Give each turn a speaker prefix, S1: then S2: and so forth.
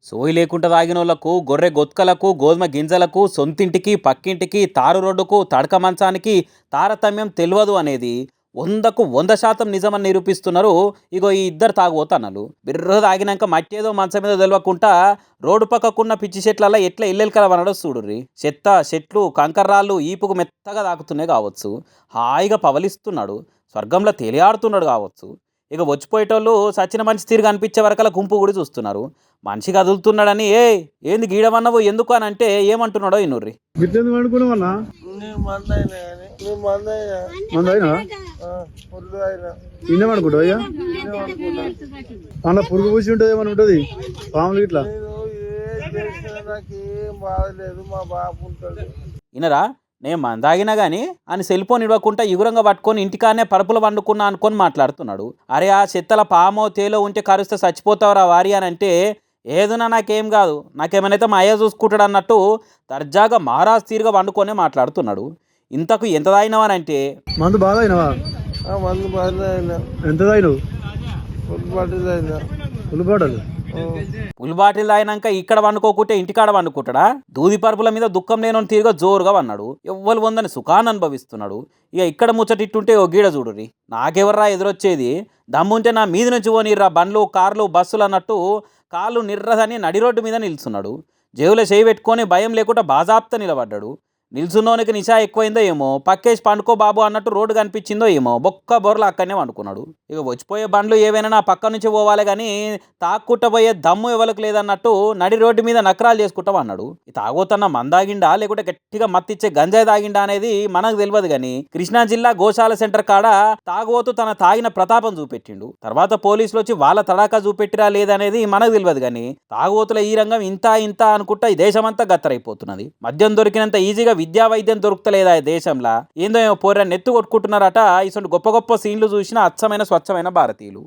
S1: సోయి లేకుండా తాగినోళ్లకు గొర్రె గొత్కలకు గోధుమ గింజలకు సొంతింటికి పక్కింటికి తారు రోడ్డుకు తడక మంచానికి తారతమ్యం తెలియదు అనేది 100% నిజమని నిరూపిస్తున్నారు. ఇగో ఈ ఇద్దరు తాగుబోతన్నలు బిర్ర తాగినాక మట్టి ఏదో మంచం మీద తెలియకుండా రోడ్డు పక్కకున్న పిచ్చి చెట్లల్లో ఎట్లా ఇల్లెలకల వనడో చూడుర్రి. చెత్త చెట్లు కంకర్రాళ్ళు ఈపుకు మెత్తగా తాకుతున్నాయి కావచ్చు. హాయిగా పవలిస్తున్నాడు, స్వర్గంలో తేలియాడుతున్నాడు కావచ్చు. ఇక వచ్చిపోయేటోళ్ళు సచిన మంచి తీరుగా అనిపించే వరకల గుంపు కూడా చూస్తున్నారు. మనిషి కదులుతున్నాడని ఏంది గీడమన్నవు ఎందుకు అని అంటే ఏమంటున్నాడో ఇనుర్రి.
S2: గిట్లెందుకు అనుకున్నావన్నా? ఇన్నమనుకుంటావు అయ్యా? అలా పురుగు పూసి ఉంటుంది ఏమని ఉంటుంది పాములు ఇట్లా
S1: ఇనరా నేను మందాగినా కానీ అని సెల్ ఫోన్ ఇవ్వకుండా ఇగురంగా పట్టుకొని ఇంటికానే పరుపులు వండుకున్నా అనుకొని మాట్లాడుతున్నాడు. అరే ఆ చెత్తల పామో తేలో ఉంటే కరుస్తే చచ్చిపోతావురా వారి అని అంటే ఏదున్నా నాకేం కాదు, నాకేమైనా మా అయ్య చూసుకుంటాడు అన్నట్టు దర్జాగా మహారాజ్ తీరుగా వండుకొనే మాట్లాడుతున్నాడు. ఇంతకు ఎంత తాగినవని అంటే
S2: మందు బాగా అయినవా?
S3: మందు బాగా
S2: ఎంత తాగినవు? ఫుల్ బాటలు
S1: ఫుల్ బాటిల్ తాగినాక ఇక్కడ వండుకోకుంటే ఇంటికాడ వండుకుంటాడా? దూది పరుపుల మీద దుఃఖం లేనోని తీరుగా జోరుగా వన్నాడు. ఎవ్వరు ఉందని సుఖాన్ని అనుభవిస్తున్నాడు. ఇక ఇక్కడ ముచ్చటిట్టుంటే ఓ గీడ చూడుర్రి. నాకెవర్రా ఎదురొచ్చేది, దమ్ముంటే నా మీద నుంచి పోనీర్రా బండ్లు కార్లు బస్సులు అన్నట్టు కాళ్ళు నిర్రదని నడి రోడ్డు మీద నిల్చున్నాడు. జేబులో చేయి పెట్టుకొని భయం లేకుండా బాజాప్త నిలబడ్డాడు. నిల్చున్నోనికి నిశా ఎక్కువైందో ఏమో, పక్కేసి పండుకో బాబు అన్నట్టు రోడ్డు కనిపించిందో ఏమో, బొక్క బొర్రలు అక్కడనే వండుకున్నాడు. ఇక వచ్చిపోయే బండ్లు ఏవైనా నా పక్క నుంచి పోవాలి కానీ తాక్కుట్టబోయే దమ్ము ఎవరికి లేదన్నట్టు నడి రోడ్డు మీద నకరాలు చేసుకుంటాం అన్నాడు. ఈ తాగోతన్న మందాగిండా లేకుంటే గట్టిగా మత్తిచ్చే గంజాయి తాగిండా అనేది మనకు తెలియదు కానీ కృష్ణా జిల్లా గోశాల సెంటర్ కాడ తాగుబోతు తన తాగిన ప్రతాపం చూపెట్టిండు. తర్వాత పోలీసులు వచ్చి వాళ్ళ తడాకా చూపెట్టిరా లేదనేది మనకు తెలియదు కానీ తాగుబోతుల ఈ రంగం ఇంత ఇంత అనుకుంటా ఈ దేశమంతా గత్తరైపోతున్నది. మద్యం దొరికినంత ఈజీగా విద్యా వైద్యం దొరుకుతలేదా ఈ దేశంలో? ఏందో ఏమో పోరా నెత్తు కొట్టుకుంటున్నారట. ఇటువంటి గొప్ప గొప్ప సీన్లు చూసిన అచ్చమైన స్వచ్ఛమైన భారతీయులు.